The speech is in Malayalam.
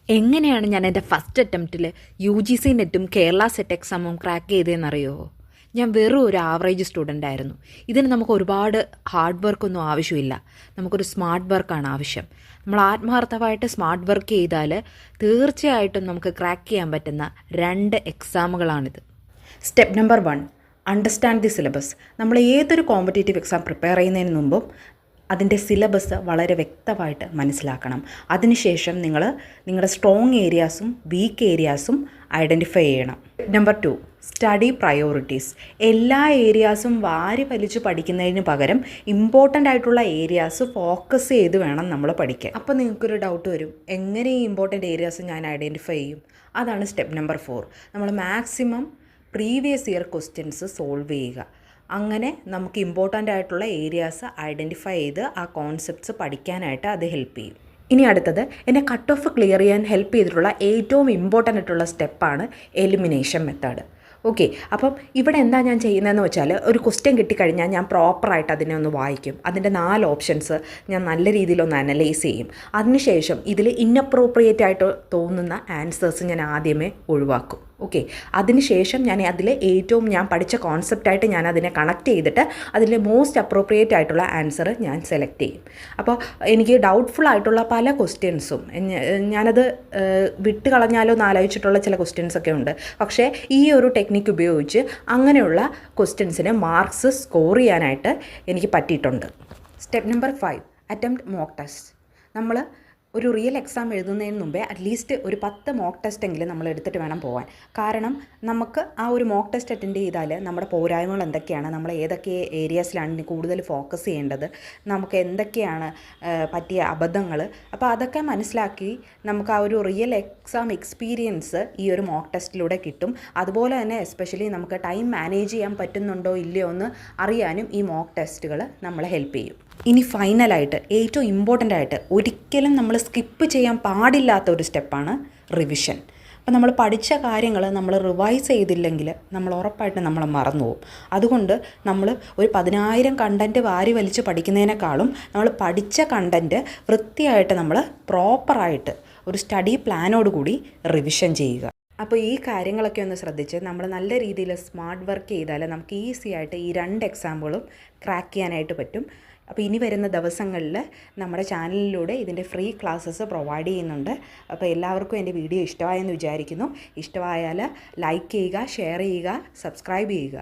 എങ്ങനെയാണ് ഞാൻ എൻ്റെ ഫസ്റ്റ് അറ്റംപ്റ്റിൽ UGC നെറ്റും കേരള സെറ്റ് എക്സാമും ക്രാക്ക് ചെയ്തതെന്നറിയോ? ഞാൻ വെറും ഒരു ആവറേജ് സ്റ്റുഡൻ്റ് ആയിരുന്നു. ഇതിന് നമുക്ക് ഒരുപാട് ഹാർഡ് വർക്കൊന്നും ആവശ്യമില്ല. നമുക്കൊരു സ്മാർട്ട് വർക്കാണ് ആവശ്യം. നമ്മൾ ആത്മാർത്ഥമായിട്ട് സ്മാർട്ട് വർക്ക് ചെയ്താൽ തീർച്ചയായിട്ടും നമുക്ക് ക്രാക്ക് ചെയ്യാൻ പറ്റുന്ന 2 എക്സാമുകളാണിത്. Step number 1, understand the syllabus. നമ്മൾ ഏതൊരു കോമ്പറ്റേറ്റീവ് എക്സാം പ്രിപ്പയർ ചെയ്യുന്നതിന് മുമ്പും അതിൻ്റെ സിലബസ് വളരെ വ്യക്തമായിട്ട് മനസ്സിലാക്കണം. അതിനുശേഷം നിങ്ങളുടെ സ്ട്രോങ് ഏരിയാസും വീക്ക് ഏരിയാസും ഐഡൻറ്റിഫൈ ചെയ്യണം. Number 2, study priorities. എല്ലാ ഏരിയാസും വാരി വലിച്ച് പഠിക്കുന്നതിന് പകരം ഇമ്പോർട്ടൻ്റ് ആയിട്ടുള്ള ഏരിയാസ് ഫോക്കസ് ചെയ്ത് വേണം നമ്മൾ പഠിക്കാൻ. അപ്പോൾ നിങ്ങൾക്കൊരു ഡൗട്ട് വരും, എങ്ങനെ ഈ ഇമ്പോർട്ടൻ്റ് ഏരിയാസ് ഞാൻ ഐഡൻറ്റിഫൈ ചെയ്യും? അതാണ് സ്റ്റെപ്പ് നമ്പർ 4. നമ്മൾ maximum previous year questions solve ചെയ്യുക. അങ്ങനെ നമുക്ക് ഇമ്പോർട്ടൻ്റ് ആയിട്ടുള്ള ഏരിയാസ് ഐഡൻറ്റിഫൈ ചെയ്ത് ആ കോൺസെപ്റ്റ്സ് പഠിക്കാനായിട്ട് അത് ഹെൽപ്പ് ചെയ്യും. ഇനി അടുത്തത് എന്നെ കട്ട് ഓഫ് ക്ലിയർ ചെയ്യാൻ ഹെൽപ്പ് ചെയ്തിട്ടുള്ള ഏറ്റവും ഇമ്പോർട്ടൻ്റ് ആയിട്ടുള്ള സ്റ്റെപ്പാണ് എലിമിനേഷൻ മെത്തേഡ്. ഓക്കെ, അപ്പം ഇവിടെ എന്താ ഞാൻ ചെയ്യുന്നതെന്ന് വെച്ചാൽ, ഒരു ക്വസ്റ്റ്യൻ കിട്ടിക്കഴിഞ്ഞാൽ ഞാൻ പ്രോപ്പറായിട്ട് അതിനെ ഒന്ന് വായിക്കും. അതിൻ്റെ 4 ഓപ്ഷൻസ് ഞാൻ നല്ല രീതിയിലൊന്ന് അനലൈസ് ചെയ്യും. അതിനുശേഷം ഇതിൽ ഇന്നപ്രോപ്രിയേറ്റ് ആയിട്ട് തോന്നുന്ന ആൻസേഴ്സ് ഞാൻ ആദ്യമേ ഒഴിവാക്കും. ഓക്കെ, അതിനുശേഷം ഞാൻ പഠിച്ച കോൺസെപ്റ്റായിട്ട് ഞാൻ അതിനെ കണക്ട് ചെയ്തിട്ട് അതിൽ മോസ്റ്റ് അപ്രോപ്രിയേറ്റ് ആയിട്ടുള്ള ആൻസർ ഞാൻ സെലക്ട് ചെയ്യും. അപ്പോൾ എനിക്ക് ഡൗട്ട്ഫുൾ ആയിട്ടുള്ള പല ക്വസ്റ്റ്യൻസും ഞാനത് വിട്ട് കളഞ്ഞാലോ എന്ന് ആലോചിച്ചിട്ടുള്ള ചില ക്വസ്റ്റ്യൻസൊക്കെ ഉണ്ട്. പക്ഷേ ഈ ഒരു ടെക്നിക്ക് ഉപയോഗിച്ച് അങ്ങനെയുള്ള ക്വസ്റ്റ്യൻസിന് മാർക്സ് സ്കോർ ചെയ്യാനായിട്ട് എനിക്ക് പറ്റിയിട്ടുണ്ട്. Step number 5, attempt mock test. നമ്മൾ ഒരു റിയൽ എക്സാം എഴുതുന്നതിന് മുമ്പേ അറ്റ്ലീസ്റ്റ് ഒരു 10 മോക്ക് ടെസ്റ്റ് എങ്കിലും നമ്മൾ എടുത്തിട്ട് വേണം പോകാൻ. കാരണം നമുക്ക് ആ ഒരു മോക്ക് ടെസ്റ്റ് അറ്റൻഡ് ചെയ്താൽ നമ്മുടെ പോരായ്മകൾ എന്തൊക്കെയാണ്, നമ്മൾ ഏതൊക്കെ ഏരിയാസിലാണ് കൂടുതൽ ഫോക്കസ് ചെയ്യേണ്ടത്, നമുക്ക് എന്തൊക്കെയാണ് പറ്റിയ അബദ്ധങ്ങൾ, അപ്പോൾ അതൊക്കെ മനസ്സിലാക്കി നമുക്ക് ആ ഒരു റിയൽ എക്സാം എക്സ്പീരിയൻസ് ഈ ഒരു മോക്ക് ടെസ്റ്റിലൂടെ കിട്ടും. അതുപോലെ തന്നെ എസ്പെഷ്യലി നമുക്ക് ടൈം മാനേജ് ചെയ്യാൻ പറ്റുന്നുണ്ടോ ഇല്ലയോ എന്ന് അറിയാനും ഈ മോക്ക് ടെസ്റ്റുകൾ നമ്മളെ ഹെൽപ്പ് ചെയ്യും. ഇനി ഫൈനലായിട്ട് ഏറ്റവും ഇമ്പോർട്ടൻ്റ് ആയിട്ട് ഒരിക്കലും നമ്മൾ സ്കിപ്പ് ചെയ്യാൻ പാടില്ലാത്ത ഒരു സ്റ്റെപ്പാണ് റിവിഷൻ. അപ്പോൾ നമ്മൾ പഠിച്ച കാര്യങ്ങൾ നമ്മൾ റിവൈസ് ചെയ്തില്ലെങ്കിൽ നമ്മൾ ഉറപ്പായിട്ടും നമ്മൾ മറന്നു പോകും. അതുകൊണ്ട് നമ്മൾ ഒരു 10,000 കണ്ടൻറ്റ് വാരി വലിച്ച് പഠിക്കുന്നതിനേക്കാളും നമ്മൾ പഠിച്ച കണ്ടൻറ്റ് വൃത്തിയായിട്ട് നമ്മൾ പ്രോപ്പറായിട്ട് ഒരു സ്റ്റഡി പ്ലാനോടുകൂടി റിവിഷൻ ചെയ്യുക. അപ്പോൾ ഈ കാര്യങ്ങളൊക്കെ ഒന്ന് ശ്രദ്ധിച്ച് നമ്മൾ നല്ല രീതിയിൽ സ്മാർട്ട് വർക്ക് ചെയ്താൽ നമുക്ക് ഈസി ആയിട്ട് ഈ 2 എക്സാമുകളും ക്രാക്ക് ചെയ്യാനായിട്ട് പറ്റും. അപ്പോൾ ഇനി വരുന്ന ദിവസങ്ങളിൽ നമ്മുടെ ചാനലിലൂടെ ഇതിൻ്റെ ഫ്രീ ക്ലാസ്സസ് പ്രൊവൈഡ് ചെയ്യുന്നുണ്ട്. അപ്പോൾ എല്ലാവർക്കും എൻ്റെ വീഡിയോ ഇഷ്ടമായെന്ന് വിചാരിക്കുന്നു. ഇഷ്ടമായാൽ ലൈക്ക് ചെയ്യുക, ഷെയർ ചെയ്യുക, സബ്സ്ക്രൈബ് ചെയ്യുക.